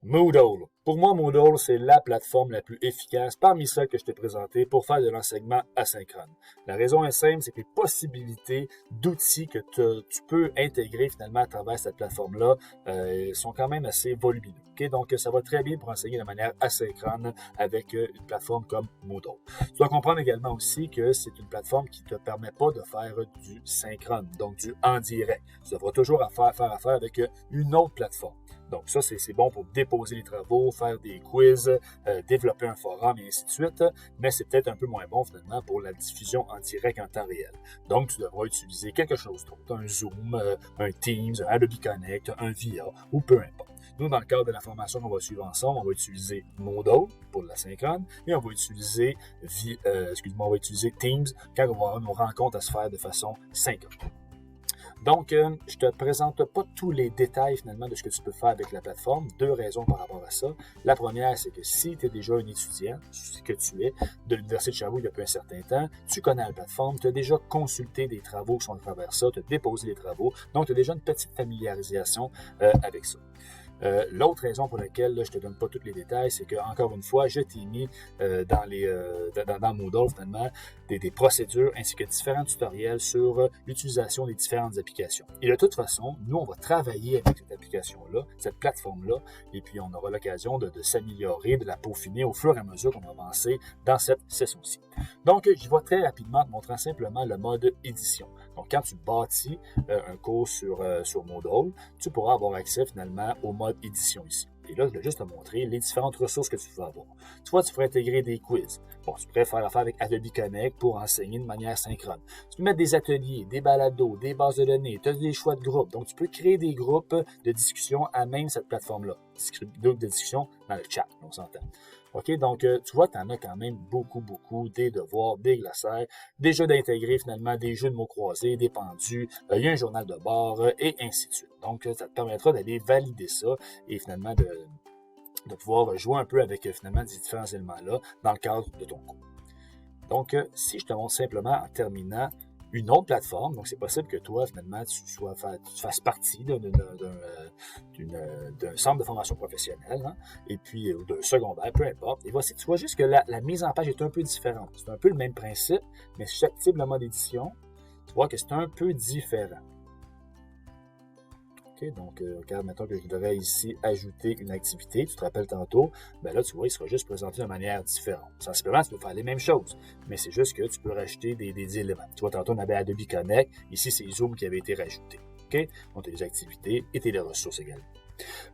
Moodle. Pour moi, Moodle, c'est la plateforme la plus efficace parmi celles que je t'ai présentées pour faire de l'enseignement asynchrone. La raison est simple, c'est que les possibilités d'outils que tu peux intégrer finalement à travers cette plateforme-là sont quand même assez volumineux. Okay? Donc, ça va très bien pour enseigner de manière asynchrone avec une plateforme comme Moodle. Tu dois comprendre également aussi que c'est une plateforme qui ne te permet pas de faire du synchrone, donc du en direct. Tu devras toujours faire affaire avec une autre plateforme. Donc ça, c'est bon pour déposer les travaux, faire des quiz, développer un forum et ainsi de suite, mais c'est peut-être un peu moins bon finalement pour la diffusion en direct en temps réel. Donc tu devras utiliser quelque chose d'autre, un Zoom, un Teams, un Adobe Connect, un VIA ou peu importe. Nous, dans le cadre de la formation qu'on va suivre ensemble, on va utiliser Moodle pour la synchrone et on va utiliser Teams quand on va avoir nos rencontres à se faire de façon synchrone. Donc, je te présente pas tous les détails finalement de ce que tu peux faire avec la plateforme. Deux raisons par rapport à ça. La première, c'est que si tu es déjà un étudiant, ce que tu es, de l'Université de Sherbrooke depuis un certain temps, tu connais la plateforme, tu as déjà consulté des travaux qui sont à travers ça, tu as déposé les travaux, donc tu as déjà une petite familiarisation avec ça. L'autre raison pour laquelle là, je ne te donne pas tous les détails, c'est que encore une fois, je t'ai mis dans Moodle finalement des procédures ainsi que différents tutoriels sur l'utilisation des différentes applications. Et de toute façon, nous, on va travailler avec cette application-là, cette plateforme-là, et puis on aura l'occasion de s'améliorer, de la peaufiner au fur et à mesure qu'on va avancer dans cette session-ci. Donc, je vais très rapidement te montrant simplement le mode édition. Donc, quand tu bâtis un cours sur Moodle, tu pourras avoir accès finalement au mode édition ici. Et là, je vais juste te montrer les différentes ressources que tu vas avoir. Tu vois, tu pourrais intégrer des quiz. Bon, tu pourrais faire affaire avec Adobe Connect pour enseigner de manière synchrone. Tu peux mettre des ateliers, des balados, des bases de données, tu as des choix de groupes. Donc, tu peux créer des groupes de discussion à même cette plateforme-là. Groupes de discussion dans le chat, on s'entend. OK, donc tu vois, tu en as quand même beaucoup, des devoirs, des glossaires, des jeux d'intégrer finalement, des jeux de mots croisés, des pendus, il y a un journal de bord et ainsi de suite. Donc, ça te permettra d'aller valider ça et finalement de pouvoir jouer un peu avec finalement ces différents éléments-là dans le cadre de ton cours. Donc, si je te montre simplement en terminant une autre plateforme, donc c'est possible que toi, finalement, tu fasses partie d'un centre de formation professionnelle, hein, et puis d'un secondaire, peu importe. Et voici, tu vois juste que la mise en page est un peu différente. C'est un peu le même principe, mais si j'active le mode édition, tu vois que c'est un peu différent. OK, donc, regarde, mettons que je voudrais ici ajouter une activité, tu te rappelles tantôt, ben là, tu vois, il sera juste présenté de manière différente. Sensiblement, tu peux faire les mêmes choses, mais c'est juste que tu peux rajouter des éléments. Tu vois, tantôt, on avait Adobe Connect, ici, c'est Zoom qui avait été rajouté. OK? Donc, tu as les activités et tu as les ressources également.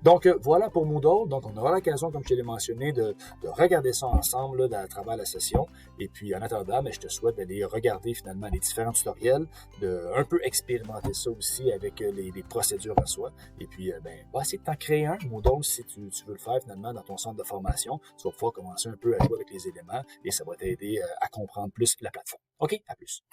Donc, voilà pour Moodle. Donc, on aura l'occasion, comme je te l'ai mentionné, de regarder ça ensemble là, à travers la session. Et puis, en attendant, je te souhaite d'aller regarder finalement les différents tutoriels, de un peu expérimenter ça aussi avec les procédures en soi. Et puis, va essayer de t'en créer un Moodle si tu veux le faire finalement dans ton centre de formation. Tu vas pouvoir commencer un peu à jouer avec les éléments et ça va t'aider à comprendre plus la plateforme. OK, à plus.